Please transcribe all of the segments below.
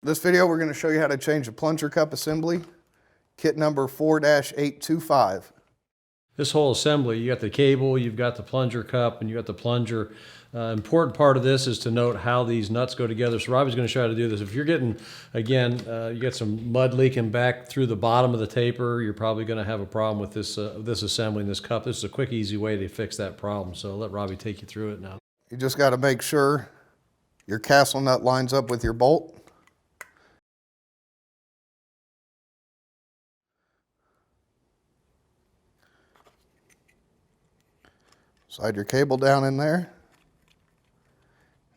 This video, we're going to show you how to change a plunger cup assembly, kit number 4-825. This whole assembly, you got the cable, you've got the plunger cup, and you got the plunger. Important part of this is to note how these nuts go together. So Robbie's going to show you how to do this. If you're getting, again, you get some mud leaking back through the bottom of the taper, you're probably going to have a problem with this assembly in this cup. This is a quick, easy way to fix that problem. So I'll let Robbie take you through it now. You just got to make sure your castle nut lines up with your bolt. Slide your cable down in there.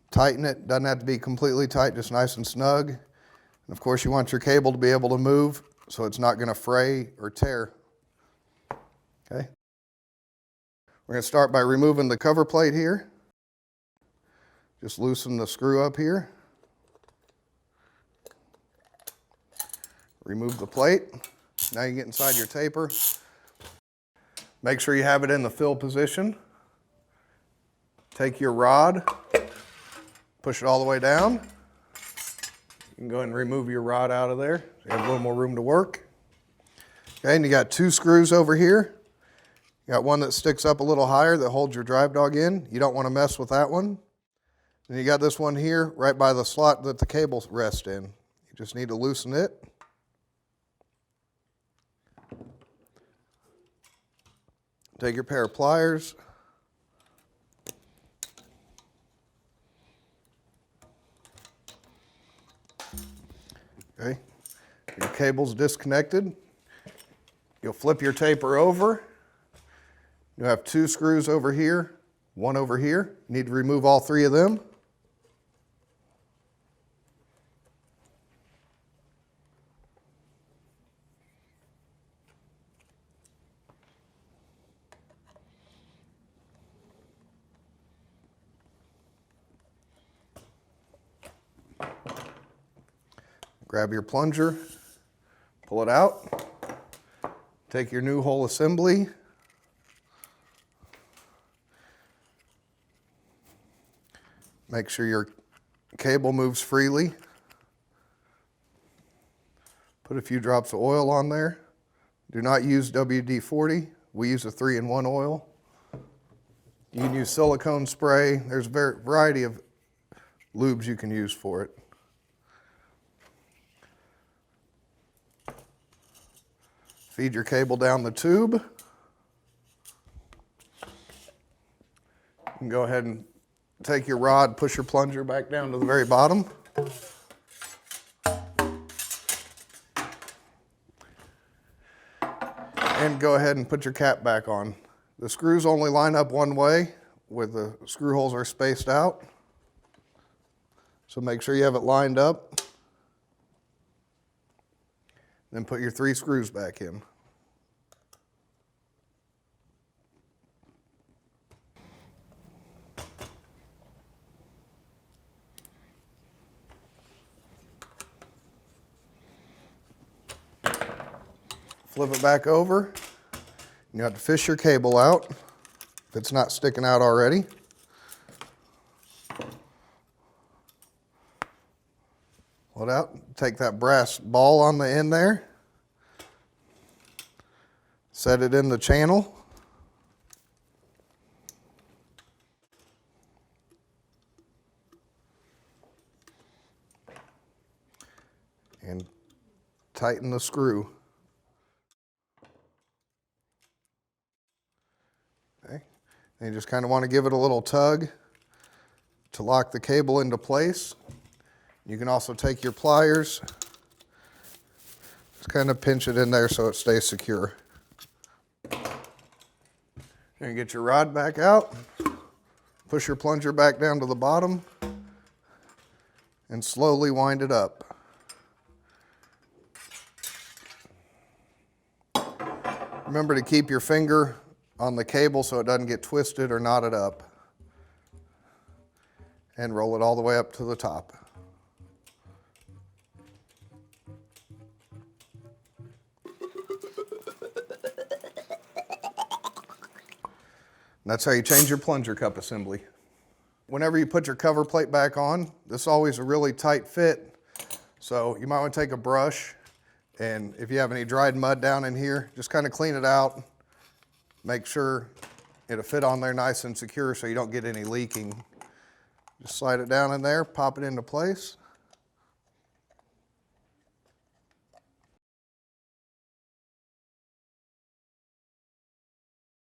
Tighten it. Doesn't have to be completely tight, just nice and snug. And of course, you want your cable to be able to move so it's not going to fray or tear. Okay. We're going to start by removing the cover plate here. Just loosen the screw up here. Remove the plate. Now you get inside your taper. Make sure you have it in the fill position. Take your rod, push it all the way down. You can go ahead and remove your rod out of there. So you have a little more room to work. Okay, and you got two screws over here. You got one that sticks up a little higher that holds your drive dog in. You don't want to mess with that one. And you got this one here right by the slot that the cables rest in. You just need to loosen it. Take your pair of pliers. Okay, your cable's disconnected. You'll flip your taper over. You have two screws over here, one over here. You need to remove all three of them. Grab your plunger, pull it out, take your new hole assembly, make sure your cable moves freely, put a few drops of oil on there. Do not use WD-40, we use a 3-in-1 oil. You can use silicone spray, there's a variety of lubes you can use for it. Feed your cable down the tube. You can go ahead and take your rod, push your plunger back down to the very bottom. And go ahead and put your cap back on. The screws only line up one way, where the screw holes are spaced out. So make sure you have it lined up. Then put your 3 screws back in. Flip it back over. You have to fish your cable out if it's not sticking out already. Pull it out, take that brass ball on the end there, set it in the channel. And tighten the screw. Okay. And you just kind of want to give it a little tug to lock the cable into place. You can also take your pliers, just kind of pinch it in there so it stays secure. And get your rod back out, push your plunger back down to the bottom, and slowly wind it up. Remember to keep your finger on the cable so it doesn't get twisted or knotted up. And roll it all the way up to the top. And that's how you change your plunger cup assembly. Whenever you put your cover plate back on, this is always a really tight fit. So you might want to take a brush, and if you have any dried mud down in here, just kind of clean it out. Make sure it'll fit on there nice and secure so you don't get any leaking. Just slide it down in there, pop it into place.